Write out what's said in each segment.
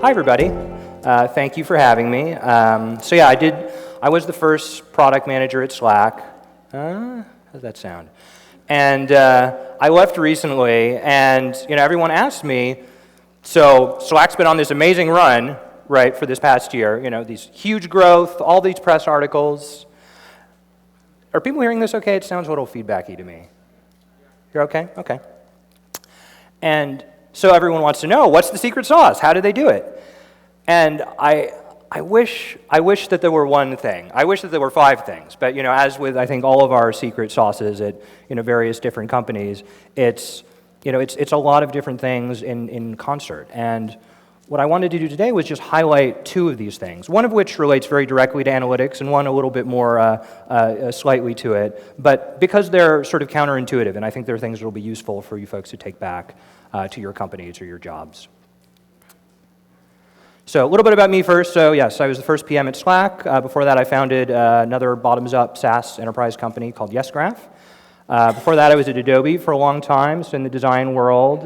Hi, everybody. Thank you for having me. So yeah, I was the first product manager at Slack. How does that sound? And I left recently, and everyone asked me, so Slack's been on this amazing run, right, for this past year. These huge growth, all these press articles. Are people hearing this okay? It sounds a little feedbacky to me. You're okay? Okay. And so everyone wants to know, what's the secret sauce? How do they do it? And I wish that there were one thing. I wish that there were 5 things. But as with I think all of our secret sauces at various different companies, it's a lot of different things in concert. And what I wanted to do today was just highlight 2 of these things. One of which relates very directly to analytics, and one a little bit more slightly to it. But because they're sort of counterintuitive, and I think they're things that will be useful for you folks to take back to your companies or your jobs. So a little bit about me first. So yes, I was the first PM at Slack. Before that, I founded another bottoms-up SaaS enterprise company called YesGraph. Before that, I was at Adobe for a long time, so in the design world.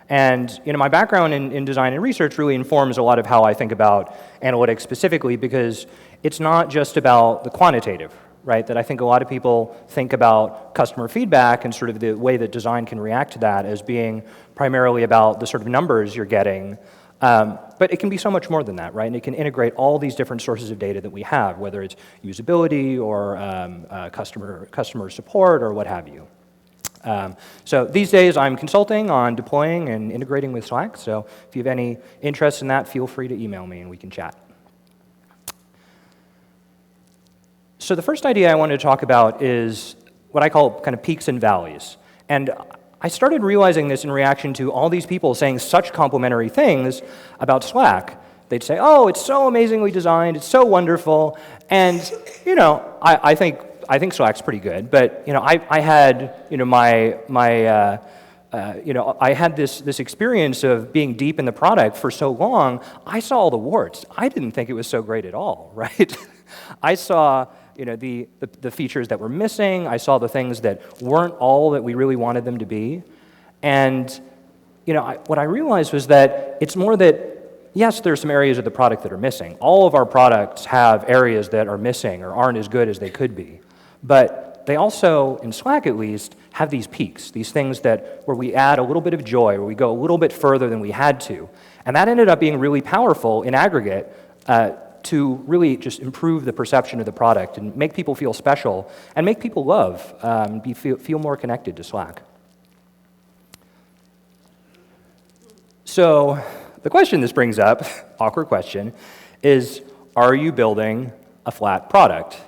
And my background in design and research really informs a lot of how I think about analytics specifically, because it's not just about the quantitative, right? That I think a lot of people think about customer feedback and sort of the way that design can react to that as being primarily about the sort of numbers you're getting. But it can be so much more than that, right? And it can integrate all these different sources of data that we have, whether it's usability or customer support or what have you. So these days I'm consulting on deploying and integrating with Slack. So if you have any interest in that, feel free to email me and we can chat. So the first idea I wanted to talk about is what I call kind of peaks and valleys. And I started realizing this in reaction to all these people saying such complimentary things about Slack. They'd say, oh, it's so amazingly designed, it's so wonderful. And, I think Slack's pretty good, but, I had, I had this experience of being deep in the product for so long, I saw all the warts. I didn't think it was so great at all, right? I saw the features that were missing. I saw the things that weren't all that we really wanted them to be. And, what I realized was that it's more that, yes, there's some areas of the product that are missing. All of our products have areas that are missing or aren't as good as they could be. But they also, in Slack at least, have these peaks, these things where we add a little bit of joy, where we go a little bit further than we had to. And that ended up being really powerful in aggregate to really just improve the perception of the product and make people feel special and make people love, feel more connected to Slack. So the question this brings up, awkward question, is are you building a flat product?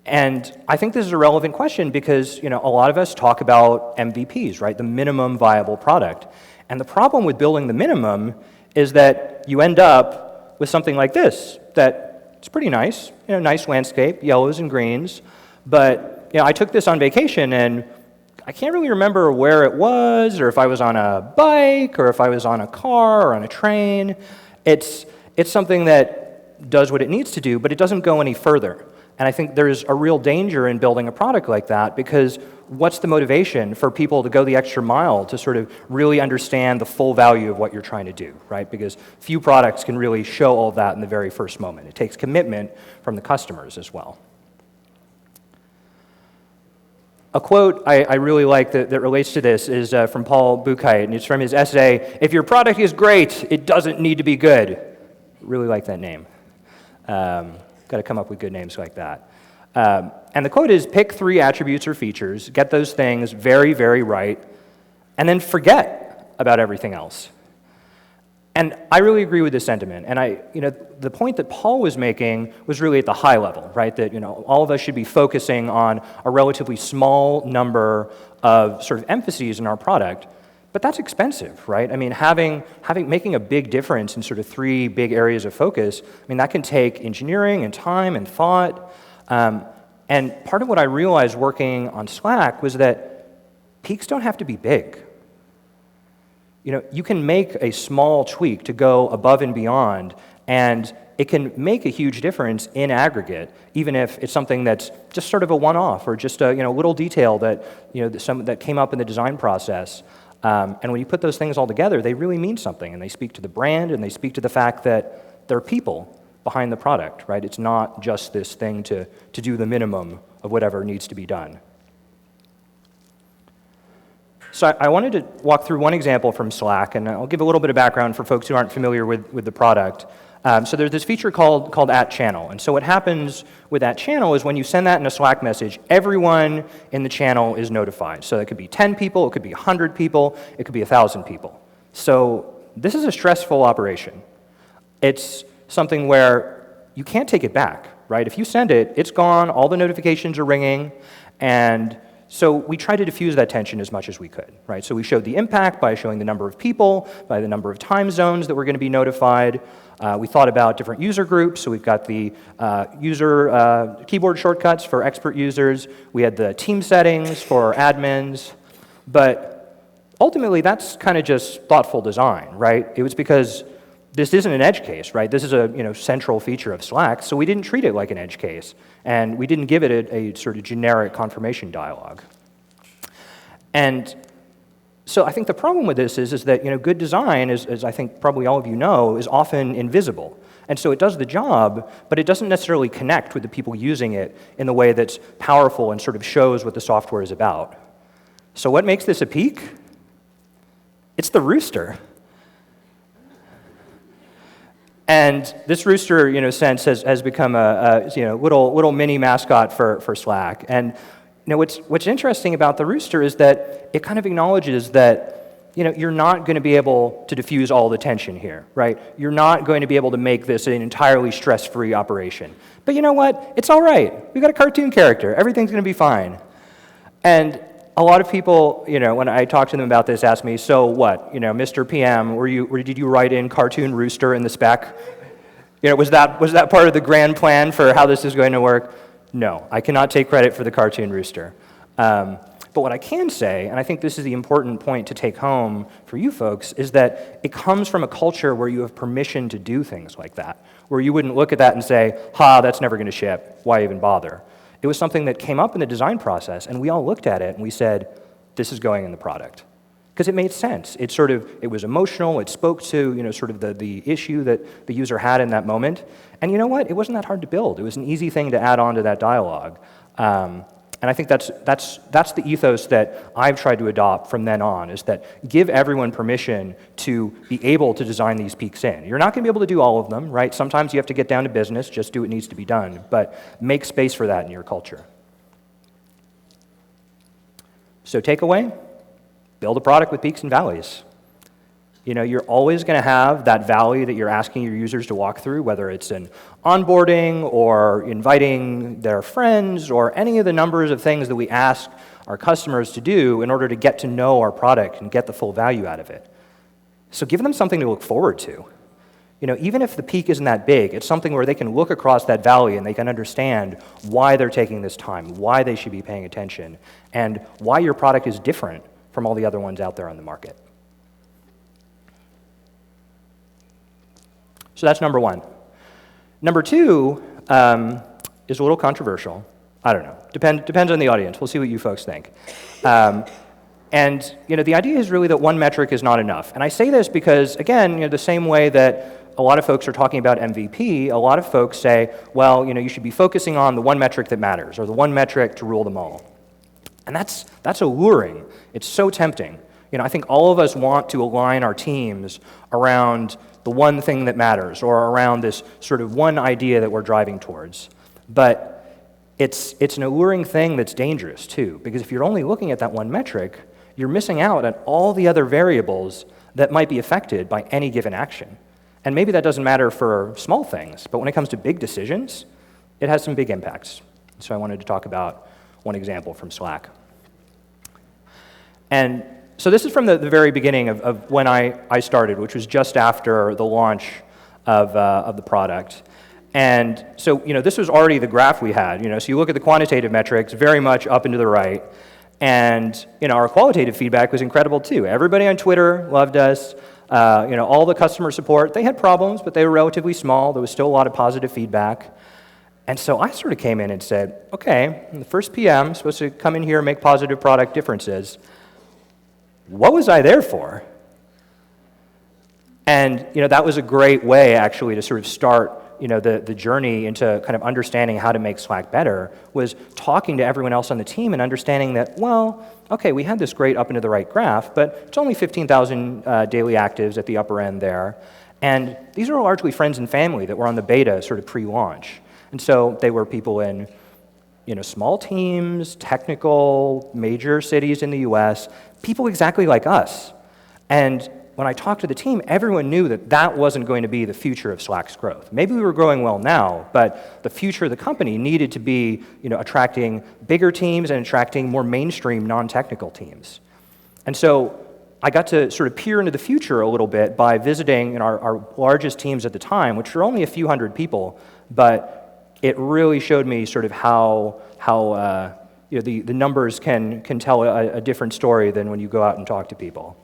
And I think this is a relevant question because a lot of us talk about MVPs, right? The minimum viable product. And the problem with building the minimum is that you end up with something like this, that it's pretty nice, nice landscape, yellows and greens, but I took this on vacation and I can't really remember where it was, or if I was on a bike, or if I was on a car, or on a train. It's something that does what it needs to do, but it doesn't go any further. And I think there's a real danger in building a product like that, because what's the motivation for people to go the extra mile to sort of really understand the full value of what you're trying to do, right? Because few products can really show all that in the very first moment. It takes commitment from the customers as well. A quote I really like that relates to this is from Paul Buchheit, and it's from his essay, "If your product is great, it doesn't need to be good." Really like that name. Got to come up with good names like that. And the quote is, pick 3 attributes or features, get those things very, very right, and then forget about everything else. And I really agree with this sentiment. And the point that Paul was making was really at the high level, right? That all of us should be focusing on a relatively small number of sort of emphases in our product. But that's expensive, right? I mean, making a big difference in sort of 3 big areas of focus, that can take engineering and time and thought. And part of what I realized working on Slack was that peaks don't have to be big. You can make a small tweak to go above and beyond, and it can make a huge difference in aggregate, even if it's something that's just sort of a one-off or just a little detail that that came up in the design process. And when you put those things all together, they really mean something, and they speak to the brand, and they speak to the fact that there are people behind the product, right? It's not just this thing to do the minimum of whatever needs to be done. So I wanted to walk through one example from Slack, and I'll give a little bit of background for folks who aren't familiar with the product. So there's this feature called @channel, and so what happens with @channel is when you send that in a Slack message, everyone in the channel is notified. So it could be 10 people, it could be 100 people, it could be 1,000 people. So this is a stressful operation. It's something where you can't take it back, right? If you send it, it's gone, all the notifications are ringing, and so we tried to diffuse that tension as much as we could, right? So we showed the impact by showing the number of people, by the number of time zones that were going to be notified. We thought about different user groups, so we've got the user keyboard shortcuts for expert users. We had the team settings for admins, but ultimately that's kind of just thoughtful design, right? It was because this isn't an edge case, right? This is a central feature of Slack, so we didn't treat it like an edge case, and we didn't give it a sort of generic confirmation dialogue. And so I think the problem with this is that good design, as I think probably all of you know, is often invisible. And so it does the job, but it doesn't necessarily connect with the people using it in the way that's powerful and sort of shows what the software is about. So what makes this a peak? It's the Rooster. And this Rooster, sense has become a little mini mascot for Slack. And what's interesting about the Rooster is that it kind of acknowledges that you're not going to be able to diffuse all the tension here, right? You're not going to be able to make this an entirely stress-free operation. But you know what? It's all right. We've got a cartoon character. Everything's going to be fine. And a lot of people, when I talk to them about this, ask me, so what? Mr. PM, did you write in cartoon Rooster in the spec? Was that part of the grand plan for how this is going to work? No, I cannot take credit for the cartoon Rooster. But what I can say, and I think this is the important point to take home for you folks, is that it comes from a culture where you have permission to do things like that, where you wouldn't look at that and say, that's never going to ship, why even bother? It was something that came up in the design process, and we all looked at it and we said, this is going in the product. Because it made sense. It was emotional, it spoke to sort of the issue that the user had in that moment. And you know what? It wasn't that hard to build. It was an easy thing to add on to that dialogue. And I think that's the ethos that I've tried to adopt from then on, is that give everyone permission to be able to design these peaks in. You're not going to be able to do all of them, right? Sometimes you have to get down to business, just do what needs to be done, but make space for that in your culture. So takeaway, build a product with peaks and valleys. You're always going to have that valley that you're asking your users to walk through, whether it's an onboarding or inviting their friends or any of the numbers of things that we ask our customers to do in order to get to know our product and get the full value out of it. So give them something to look forward to. Even if the peak isn't that big, it's something where they can look across that valley and they can understand why they're taking this time, why they should be paying attention, and why your product is different from all the other ones out there on the market. So that's number one. Number two is a little controversial. I don't know. Depends on the audience. We'll see what you folks think. And the idea is really that one metric is not enough. And I say this because, again, the same way that a lot of folks are talking about MVP, a lot of folks say, well, you should be focusing on the one metric that matters, or the one metric to rule them all. And that's alluring. It's so tempting. I think all of us want to align our teams around the one thing that matters, or around this sort of one idea that we're driving towards. But it's an alluring thing that's dangerous too, because if you're only looking at that one metric, you're missing out on all the other variables that might be affected by any given action. And maybe that doesn't matter for small things, but when it comes to big decisions, it has some big impacts. So I wanted to talk about one example from Slack. And so this is from the very beginning of when I started, which was just after the launch of the product. And so, this was already the graph we had. So you look at the quantitative metrics, very much up and to the right. And, our qualitative feedback was incredible too. Everybody on Twitter loved us. All the customer support, they had problems, but they were relatively small. There was still a lot of positive feedback. And so I sort of came in and said, okay, the first PM is supposed to come in here and make positive product differences. what was I there for? And that was a great way, actually, to sort of start the journey into kind of understanding how to make Slack better, was talking to everyone else on the team and understanding that, well, okay, we had this great up and to the right graph, but it's only 15,000 daily actives at the upper end there. And these are largely friends and family that were on the beta sort of pre-launch. And so they were people in small teams, technical, major cities in the US, people exactly like us. And when I talked to the team, everyone knew that that wasn't going to be the future of Slack's growth. Maybe we were growing well now, but the future of the company needed to be attracting bigger teams and attracting more mainstream non-technical teams. And so I got to sort of peer into the future a little bit by visiting our largest teams at the time, which were only a few hundred people, but it really showed me sort of how the numbers can tell a different story than when you go out and talk to people.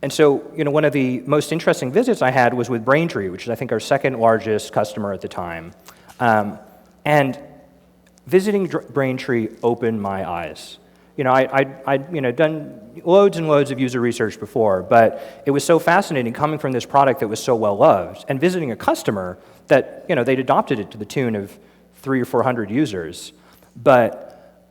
And so, one of the most interesting visits I had was with Braintree, which is, I think, our second largest customer at the time. And visiting Braintree opened my eyes. I'd done loads and loads of user research before, but it was so fascinating coming from this product that was so well loved, and visiting a customer that, they'd adopted it to the tune of 300 or 400 users. But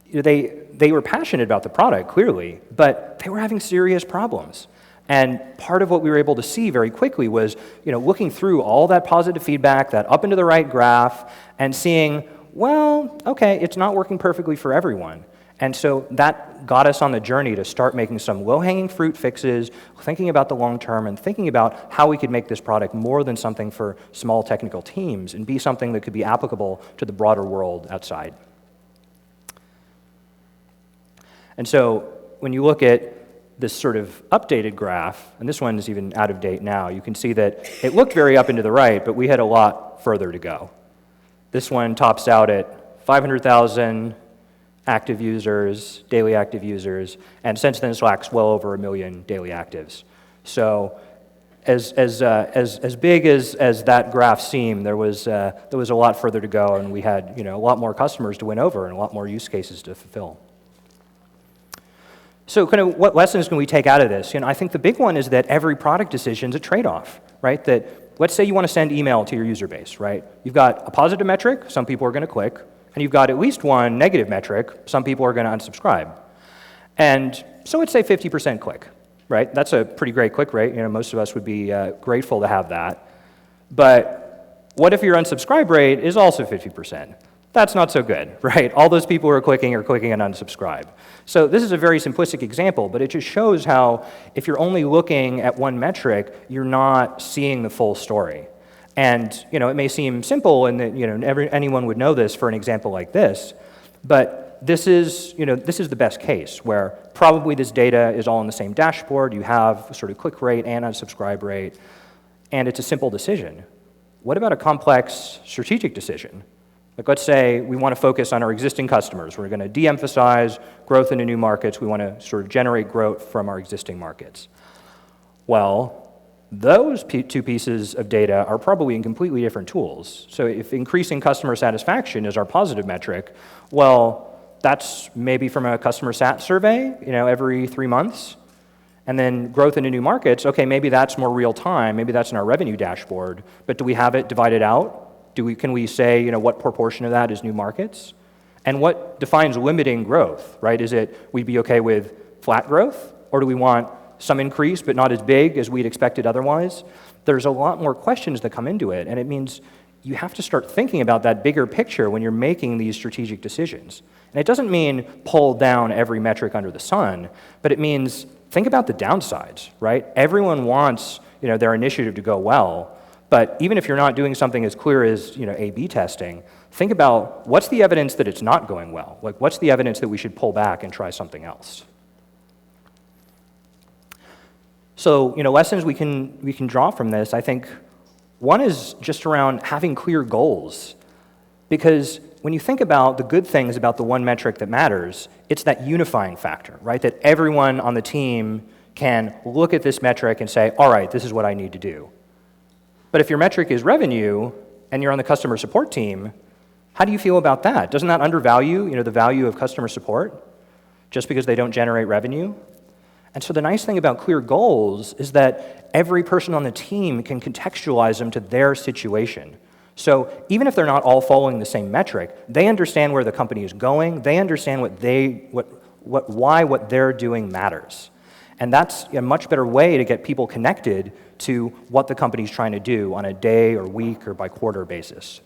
they were passionate about the product, clearly, but they were having serious problems. And part of what we were able to see very quickly was, looking through all that positive feedback, that up into the right graph, and seeing, well, okay, it's not working perfectly for everyone. And so that got us on the journey to start making some low-hanging fruit fixes, thinking about the long term, and thinking about how we could make this product more than something for small technical teams and be something that could be applicable to the broader world outside. And so when you look at this sort of updated graph, and this one is even out of date now, you can see that it looked very up and to the right, but we had a lot further to go. This one tops out at 500,000 active users, daily active users, and since then Slack's well over 1 million daily actives. So as big as that graph seemed, there was a lot further to go, and we had a lot more customers to win over and a lot more use cases to fulfill. So kind of what lessons can we take out of this? I think the big one is that every product decision is a trade-off, right? That let's say you want to send email to your user base, right? You've got a positive metric, some people are going to click, and you've got at least one negative metric, some people are going to unsubscribe. And so let's say 50% click, right? That's a pretty great click rate. Most of us would be grateful to have that. But what if your unsubscribe rate is also 50%? That's not so good, right? All those people who are clicking and unsubscribe. So this is a very simplistic example, but it just shows how if you're only looking at one metric, you're not seeing the full story. And it may seem simple, and that anyone would know this for an example like this, but this is the best case where probably this data is all in the same dashboard. You have sort of click rate and unsubscribe rate, and it's a simple decision. What about a complex strategic decision? Like, let's say we want to focus on our existing customers. We're going to de-emphasize growth into new markets. We want to sort of generate growth from our existing markets. Well, those two pieces of data are probably in completely different tools. So if increasing customer satisfaction is our positive metric, well, that's maybe from a customer sat survey, every 3 months. And then growth into new markets, okay, maybe that's more real time. Maybe that's in our revenue dashboard. But do we have it divided out? Can we say, what proportion of that is new markets? And what defines limiting growth, right? Is it we'd be okay with flat growth? Or do we want some increase but not as big as we'd expected otherwise? There's a lot more questions that come into it, and it means you have to start thinking about that bigger picture when you're making these strategic decisions. And it doesn't mean pull down every metric under the sun, but it means think about the downsides, right? Everyone wants, their initiative to go well. But even if you're not doing something as clear as A/B testing, think about what's the evidence that it's not going well? Like, what's the evidence that we should pull back and try something else? So lessons we can draw from this, I think one is just around having clear goals. Because when you think about the good things about the one metric that matters, it's that unifying factor, right? That everyone on the team can look at this metric and say, all right, this is what I need to do. But if your metric is revenue and you're on the customer support team, how do you feel about that? Doesn't that undervalue, the value of customer support? just because they don't generate revenue. And so the nice thing about clear goals is that every person on the team can contextualize them to their situation. So even if they're not all following the same metric, they understand where the company is going, they understand why what they're doing matters. And that's a much better way to get people connected to what the company's trying to do on a day or week or by quarter basis.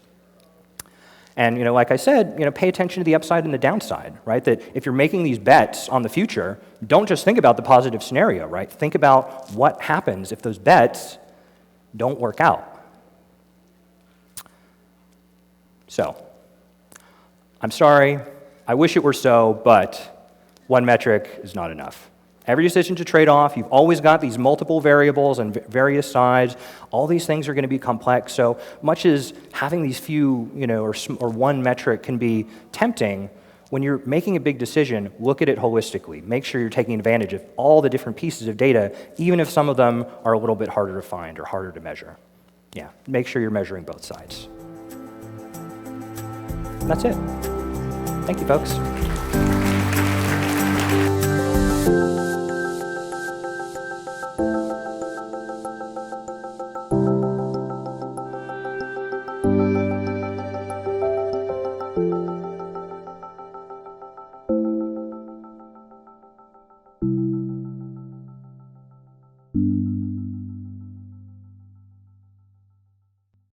And like I said, pay attention to the upside and the downside, right? That if you're making these bets on the future, don't just think about the positive scenario, right? Think about what happens if those bets don't work out. So, I'm sorry, I wish it were so, but one metric is not enough. Every decision's a trade-off. You've always got these multiple variables on various sides. All these things are going to be complex. So much as having these few, or one metric can be tempting, when you're making a big decision, look at it holistically. Make sure you're taking advantage of all the different pieces of data, even if some of them are a little bit harder to find or harder to measure. Yeah, make sure you're measuring both sides. And that's it. Thank you, folks.